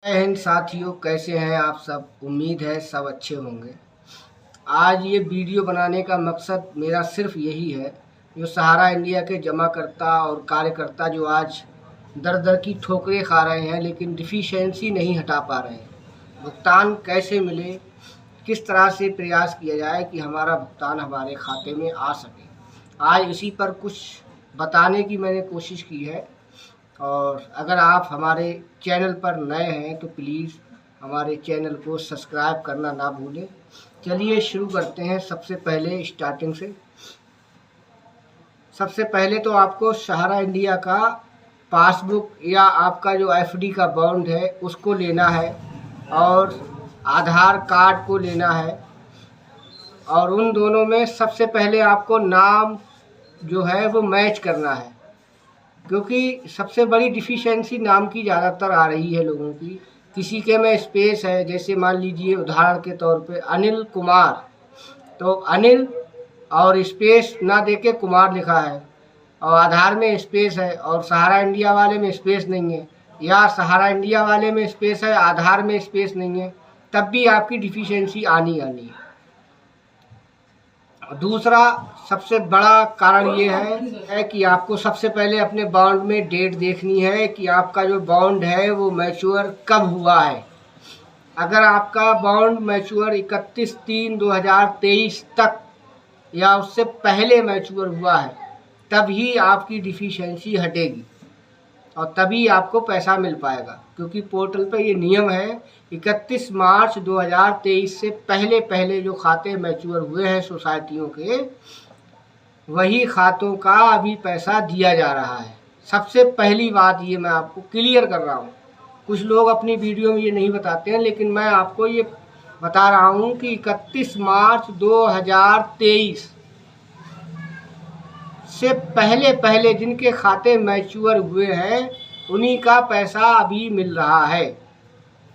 जय हिंद साथियों, कैसे हैं आप सब। उम्मीद है सब अच्छे होंगे। आज ये वीडियो बनाने का मकसद मेरा सिर्फ यही है, जो सहारा इंडिया के जमाकर्ता और कार्यकर्ता जो आज दर दर की ठोकरें खा रहे हैं लेकिन डिफिशिएंसी नहीं हटा पा रहे हैं। भुगतान कैसे मिले, किस तरह से प्रयास किया जाए कि हमारा भुगतान हमारे खाते में आ सके। आज इसी पर कुछ बताने की मैंने कोशिश की है। और अगर आप हमारे चैनल पर नए हैं तो प्लीज़ हमारे चैनल को सब्सक्राइब करना ना भूलें। चलिए शुरू करते हैं। सबसे पहले स्टार्टिंग से सबसे पहले तो आपको सहारा इंडिया का पासबुक या आपका जो एफडी का बॉन्ड है उसको लेना है और आधार कार्ड को लेना है। और उन दोनों में सबसे पहले आपको नाम जो है वो मैच करना है, क्योंकि सबसे बड़ी डिफिशिएंसी नाम की ज़्यादातर आ रही है लोगों की। किसी के में स्पेस है, जैसे मान लीजिए उदाहरण के तौर पे अनिल कुमार, तो अनिल और स्पेस ना देके कुमार लिखा है, और आधार में स्पेस है और सहारा इंडिया वाले में स्पेस नहीं है, या सहारा इंडिया वाले में स्पेस है आधार में स्पेस नहीं है, तब भी आपकी डिफिशिएंसी आनी है। दूसरा सबसे बड़ा कारण ये है कि आपको सबसे पहले अपने बॉन्ड में डेट देखनी है कि आपका जो बॉन्ड है वो मैच्योर कब हुआ है। अगर आपका बॉन्ड मैच्योर 31/3/2023 तक या उससे पहले मैच्योर हुआ है तब ही आपकी डिफिशिएंसी हटेगी और तभी आपको पैसा मिल पाएगा, क्योंकि पोर्टल पे ये नियम है 31 मार्च 2023 से पहले पहले जो खाते मैच्योर हुए हैं सोसाइटियों के, वही खातों का अभी पैसा दिया जा रहा है। सबसे पहली बात ये मैं आपको क्लियर कर रहा हूँ। कुछ लोग अपनी वीडियो में ये नहीं बताते हैं, लेकिन मैं आपको ये बता रहा हूँ कि 31 मार्च 2023 से पहले पहले जिनके खाते मैच्योर हुए हैं उन्हीं का पैसा अभी मिल रहा है।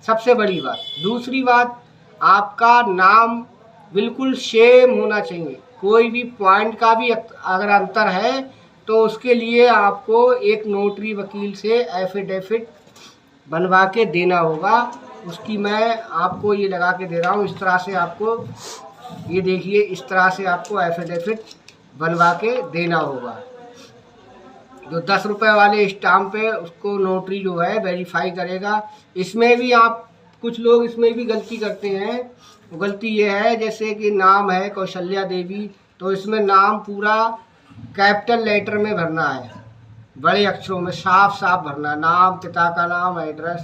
सबसे बड़ी बात। दूसरी बात, आपका नाम बिल्कुल सेम होना चाहिए। कोई भी पॉइंट का भी अगर अंतर है तो उसके लिए आपको एक नोटरी वकील से एफिडेविट बनवा के देना होगा। उसकी मैं आपको ये लगा के दे रहा हूँ। इस तरह से आपको ये देखिए, इस तरह से आपको एफिडेविट बनवा के देना होगा। जो 10 रुपये वाले स्टाम्प है उसको नोटरी जो है वेरीफाई करेगा। इसमें भी आप कुछ लोग इसमें भी गलती करते हैं। गलती ये है, जैसे कि नाम है कौशल्या देवी, तो इसमें नाम पूरा कैपिटल लेटर में भरना है, बड़े अक्षरों में साफ साफ भरना, नाम, पिता का नाम, एड्रेस।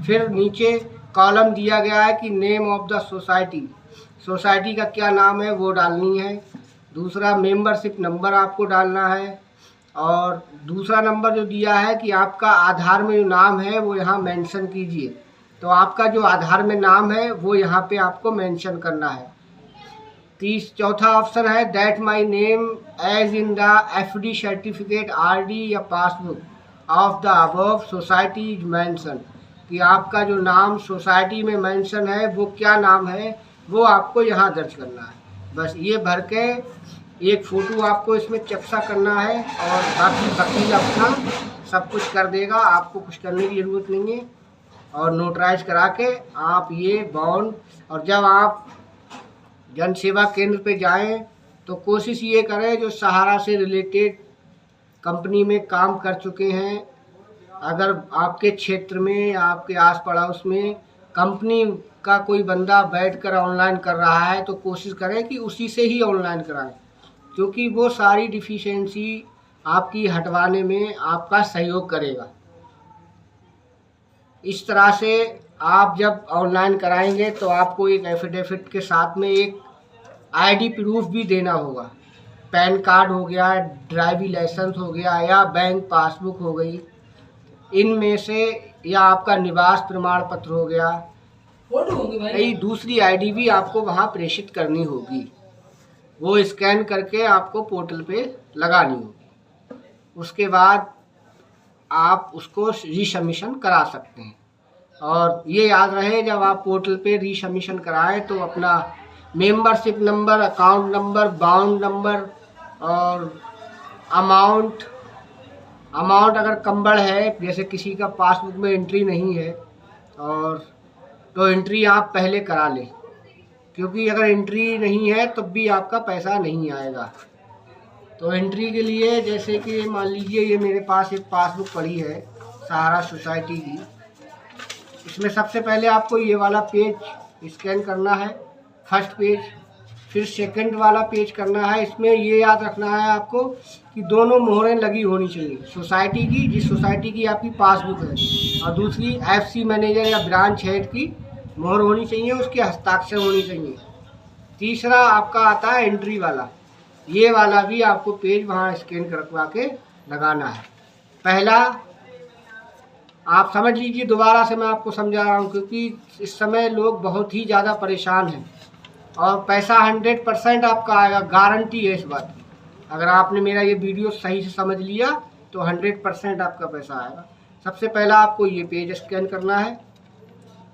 फिर नीचे कॉलम दिया गया है कि name of the society, society का क्या नाम है वो डालनी है। दूसरा मेंबरशिप नंबर आपको डालना है, और दूसरा नंबर जो दिया है कि आपका आधार में जो नाम है वो यहाँ मेंशन कीजिए। तो आपका जो आधार में नाम है वो यहाँ पे आपको मेंशन करना है। चौथा ऑप्शन है that my name as in the FD certificate, RD या passbook of the above society is mention, कि आपका जो नाम सोसाइटी में मेंशन है वो क्या नाम है वो आपको यहाँ दर्ज करना है। बस ये भर के एक फ़ोटो आपको इसमें चेप्सा करना है और बाकी वकील अपना सब कुछ कर देगा। आपको कुछ करने की ज़रूरत नहीं है। और नोटराइज करा के आप ये बॉन्ड, और जब आप जन सेवा केंद्र पे जाएं तो कोशिश ये करें जो सहारा से रिलेटेड कंपनी में काम कर चुके हैं। अगर आपके क्षेत्र में या आपके आस पड़ोस में कंपनी का कोई बंदा बैठकर ऑनलाइन कर रहा है तो कोशिश करें कि उसी से ही ऑनलाइन कराएं, क्योंकि वो सारी डिफिशिएंसी आपकी हटवाने में आपका सहयोग करेगा। इस तरह से आप जब ऑनलाइन कराएंगे तो आपको एक एफिडेविट के साथ में एक आईडी प्रूफ भी देना होगा। पैन कार्ड हो गया, ड्राइविंग लाइसेंस हो गया, या बैंक पासबुक हो गई, इनमें से, या आपका निवास प्रमाण पत्र हो गया। कई दूसरी आईडी भी आपको वहाँ प्रेषित करनी होगी। वो स्कैन करके आपको पोर्टल पे लगानी होगी। उसके बाद आप उसको रीसबमिशन करा सकते हैं। और ये याद रहे, जब आप पोर्टल पे रीसबमिशन कराएं तो अपना membership number, account number, bond number और अमाउंट अगर कम बढ़ है, जैसे किसी का पासबुक में एंट्री नहीं है और तो एंट्री आप पहले करा लें, क्योंकि अगर एंट्री नहीं है तब भी आपका पैसा नहीं आएगा। तो एंट्री के लिए जैसे कि मान लीजिए ये मेरे पास एक पासबुक पड़ी है सहारा सोसाइटी की। इसमें सबसे पहले आपको ये वाला पेज स्कैन करना है, फर्स्ट पेज। फिर सेकंड वाला पेज करना है। इसमें ये याद रखना है आपको कि दोनों मोहरें लगी होनी चाहिए, सोसाइटी की, जिस सोसाइटी की आपकी पासबुक है, और दूसरी एफसी मैनेजर या ब्रांच हेड की मोहर होनी चाहिए, उसके हस्ताक्षर होनी चाहिए। तीसरा आपका आता है एंट्री वाला, ये वाला भी आपको पेज वहाँ स्कैन करवा के लगाना है। पहला आप समझ लीजिए, दोबारा से मैं आपको समझा रहा हूँ, क्योंकि इस समय लोग बहुत ही ज़्यादा परेशान हैं और पैसा 100% आपका आएगा, गारंटी है इस बात की। अगर आपने मेरा ये वीडियो सही से समझ लिया तो 100% आपका पैसा आएगा। सबसे पहला आपको ये पेज स्कैन करना है।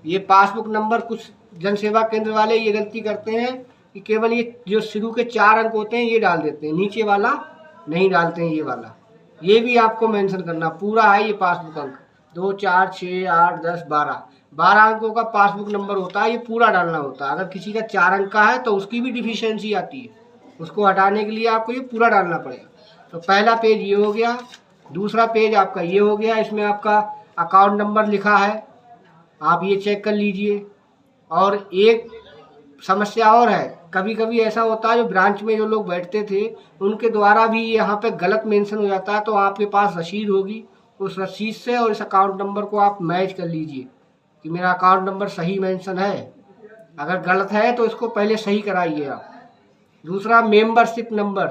ये पासबुक नंबर, कुछ जन सेवा केंद्र वाले ये गलती करते हैं कि केवल ये जो शुरू के 4 अंक होते हैं ये डाल देते हैं, नीचे वाला नहीं डालते हैं। ये वाला ये भी आपको मेंशन करना पूरा है। ये पासबुक अंक 2, 4, 6, 8, 10, 12 अंकों का पासबुक नंबर होता है, ये पूरा डालना होता है। अगर किसी का 4 अंक का है तो उसकी भी डिफिशियंसी आती है, उसको हटाने के लिए आपको ये पूरा डालना पड़ेगा। तो पहला पेज ये हो गया। दूसरा पेज आपका ये हो गया, इसमें आपका अकाउंट नंबर लिखा है, आप ये चेक कर लीजिए। और एक समस्या और है, कभी कभी ऐसा होता है जो ब्रांच में जो लोग बैठते थे उनके द्वारा भी यहाँ पे गलत मेंशन हो जाता है। तो आपके पास रसीद होगी, उस रसीद से और इस अकाउंट नंबर को आप मैच कर लीजिए कि मेरा अकाउंट नंबर सही मेंशन है। अगर गलत है तो इसको पहले सही कराइए आप। दूसरा मेंबरशिप नंबर,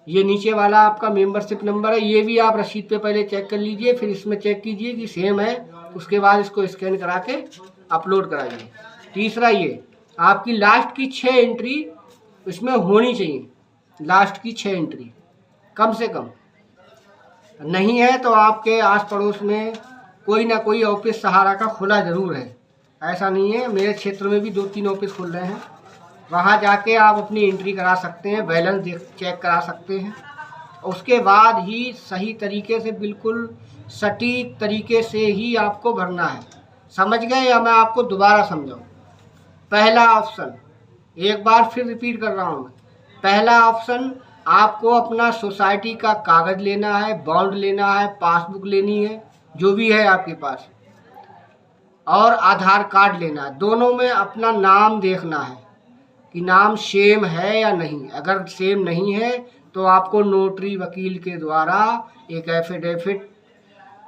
ये नीचे वाला आपका मेंबरशिप नंबर है, ये भी आप रसीद पे पहले चेक कर लीजिए, फिर इसमें चेक कीजिए कि सेम है, उसके बाद इसको स्कैन करा के अपलोड कराइए। तीसरा ये आपकी लास्ट की 6 एंट्री इसमें होनी चाहिए, लास्ट की 6 एंट्री कम से कम। नहीं है तो आपके आस पड़ोस में कोई ना कोई ऑफिस सहारा का खुला ज़रूर है, ऐसा नहीं है। मेरे क्षेत्र में भी 2-3 ऑफिस खुल रहे हैं, वहाँ जाके आप अपनी एंट्री करा सकते हैं, बैलेंस चेक करा सकते हैं। उसके बाद ही सही तरीके से, बिल्कुल सटीक तरीके से ही आपको भरना है। समझ गए या मैं आपको दोबारा समझाऊँ? पहला ऑप्शन, एक बार फिर रिपीट कर रहा हूँ मैं, पहला ऑप्शन आपको अपना सोसाइटी का कागज़ लेना है, बॉन्ड लेना है, पासबुक लेनी है, जो भी है आपके पास, और आधार कार्ड लेना है। दोनों में अपना नाम देखना है कि नाम सेम है या नहीं। अगर सेम नहीं है तो आपको नोटरी वकील के द्वारा एक एफिडेविट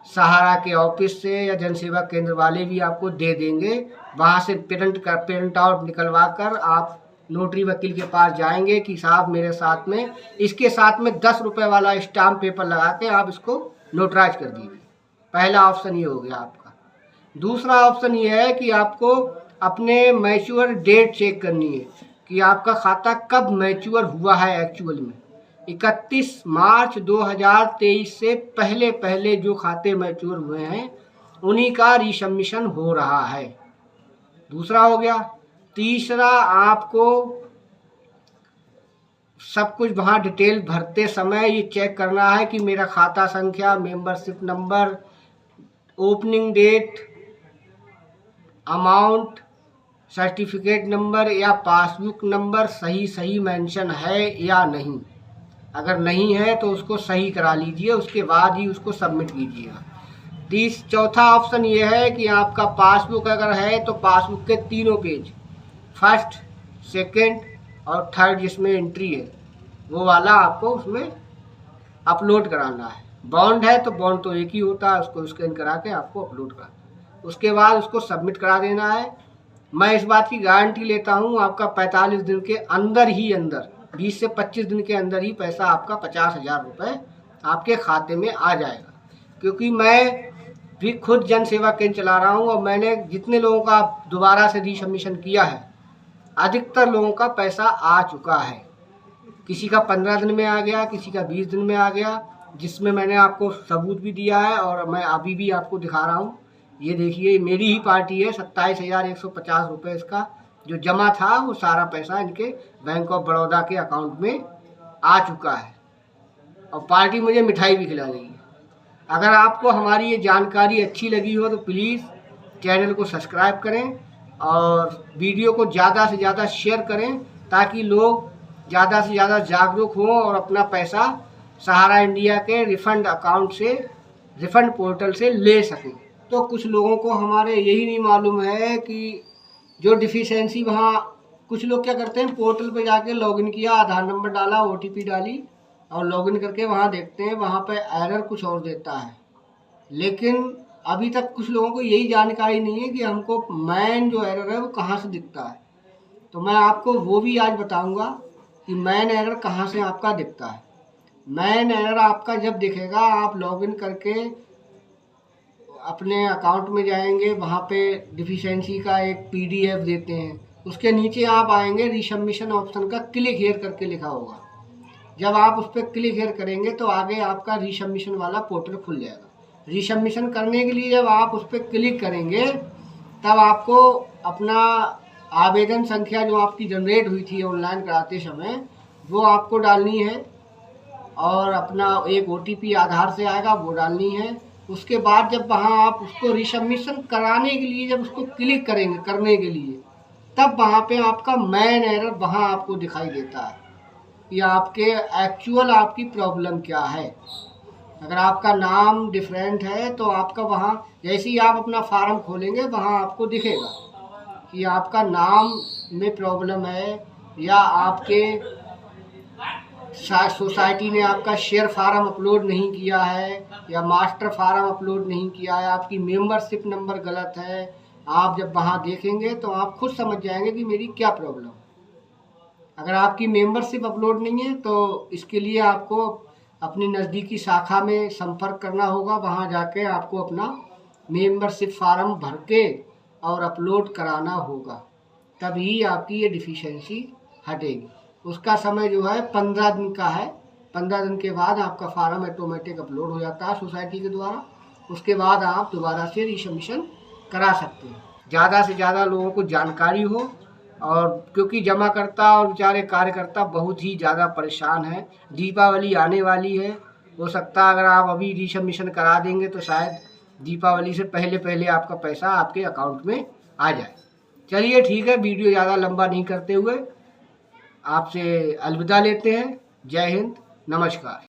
सहारा के ऑफिस से या जनसेवा केंद्र वाले भी आपको दे देंगे, वहाँ से प्रिंट आउट निकलवा कर आप नोटरी वकील के पास जाएंगे कि साहब मेरे साथ में, इसके साथ में 10 रुपये वाला स्टाम्प पेपर लगा के आप इसको नोटराइज कर दीजिए। पहला ऑप्शन ये हो गया आपका। दूसरा ऑप्शन ये है कि आपको अपने मैच्योर डेट चेक करनी है कि आपका खाता कब मैच्योर हुआ है एक्चुअल में। 31 मार्च 2023 से पहले पहले जो खाते मैच्योर हुए हैं उन्हीं का रिसबमिशन हो रहा है। दूसरा हो गया। तीसरा, आपको सब कुछ वहाँ डिटेल भरते समय ये चेक करना है कि मेरा खाता संख्या, membership number, opening date, amount, certificate number या पासबुक नंबर सही मेंशन है या नहीं। अगर नहीं है तो उसको सही करा लीजिए, उसके बाद ही उसको सबमिट कीजिएगा। चौथा ऑप्शन ये है कि आपका पासबुक अगर है तो पासबुक के तीनों पेज, फर्स्ट, सेकंड और थर्ड जिसमें एंट्री है वो वाला आपको उसमें अपलोड कराना है। बॉन्ड है तो बॉन्ड तो एक ही होता है, उसको स्कैन करा के आपको अपलोड कराना, उसके बाद उसको सबमिट करा देना है। मैं इस बात की गारंटी लेता हूँ आपका 45 दिन के अंदर ही, 20 से 25 दिन के अंदर ही पैसा आपका 50,000 रुपये आपके खाते में आ जाएगा। क्योंकि मैं भी खुद जन सेवा केंद्र चला रहा हूँ और मैंने जितने लोगों का दोबारा से रीसबमिशन किया है, अधिकतर लोगों का पैसा आ चुका है। किसी का 15 दिन में आ गया, किसी का 20 दिन में आ गया, जिसमें मैंने आपको सबूत भी दिया है और मैं अभी भी आपको दिखा रहा हूँ। ये देखिए मेरी ही पार्टी है, 27,150 रुपये इसका जो जमा था वो सारा पैसा इनके बैंक ऑफ बड़ौदा के अकाउंट में आ चुका है और पार्टी मुझे मिठाई भी खिला रही है। अगर आपको हमारी ये जानकारी अच्छी लगी हो तो प्लीज़ चैनल को सब्सक्राइब करें और वीडियो को ज़्यादा से ज़्यादा शेयर करें ताकि लोग ज़्यादा से ज़्यादा जागरूक हों और अपना पैसा सहारा इंडिया के रिफ़ंड अकाउंट से, रिफ़ंड पोर्टल से ले सकें। तो कुछ लोगों को हमारे यही नहीं मालूम है कि जो डिफिशेंसी वहाँ, कुछ लोग क्या करते हैं, पोर्टल पे जाके लॉगिन किया, आधार नंबर डाला, OTP डाली और लॉगिन करके वहाँ देखते हैं, वहाँ पे एरर कुछ और देता है। लेकिन अभी तक कुछ लोगों को यही जानकारी नहीं है कि हमको मैन जो एरर है वो कहाँ से दिखता है। तो मैं आपको वो भी आज बताऊंगा कि मैन एरर कहाँ से आपका दिखता है। मैन एरर आपका जब दिखेगा, आप लॉगिन करके अपने अकाउंट में जाएंगे, वहाँ पे डिफिशेंसी का एक PDF देते हैं, उसके नीचे आप आएंगे, रीसबमिशन ऑप्शन का क्लिक हियर करके लिखा होगा। जब आप उस पर क्लिक हियर करेंगे तो आगे आपका रीसबमिशन वाला पोर्टल खुल जाएगा। रीसबमिशन करने के लिए जब आप उस पर क्लिक करेंगे तब आपको अपना आवेदन संख्या जो आपकी जनरेट हुई थी ऑनलाइन कराते समय वो आपको डालनी है और अपना एक OTP आधार से आएगा वो डालनी है। उसके बाद जब वहाँ आप उसको रीसबमिशन कराने के लिए जब उसको क्लिक करेंगे करने के लिए, तब वहाँ पे आपका मैन एरर वहाँ आपको दिखाई देता है कि आपके एक्चुअल आपकी प्रॉब्लम क्या है। अगर आपका नाम डिफरेंट है तो आपका वहाँ जैसे ही आप अपना फार्म खोलेंगे वहाँ आपको दिखेगा कि आपका नाम में प्रॉब्लम है या आपके सोसाइटी ने आपका शेयर फार्म अपलोड नहीं किया है या मास्टर फार्म अपलोड नहीं किया है, आपकी मेंबरशिप नंबर गलत है। आप जब वहाँ देखेंगे तो आप खुद समझ जाएंगे कि मेरी क्या प्रॉब्लम। अगर आपकी मेंबरशिप अपलोड नहीं है तो इसके लिए आपको अपनी नज़दीकी शाखा में संपर्क करना होगा। वहाँ जाके आपको अपना मेंबरशिप फार्म भर के और अपलोड कराना होगा, तभी आपकी ये डिफिशेंसी हटेगी। उसका समय जो है 15 दिन का है। 15 दिन के बाद आपका फार्म ऑटोमेटिक अपलोड हो जाता है सोसाइटी के द्वारा। उसके बाद आप दोबारा से रीसबमिशन करा सकते हैं। ज़्यादा से ज़्यादा लोगों को जानकारी हो, और क्योंकि जमाकर्ता और बेचारे कार्यकर्ता बहुत ही ज़्यादा परेशान हैं। दीपावली आने वाली है, हो सकता है अगर आप अभी रीसबमिशन करा देंगे तो शायद दीपावली से पहले पहले आपका पैसा आपके अकाउंट में आ जाए। चलिए ठीक है, वीडियो ज़्यादा लंबा नहीं करते हुए आपसे अलविदा लेते हैं। जय हिंद, नमस्कार।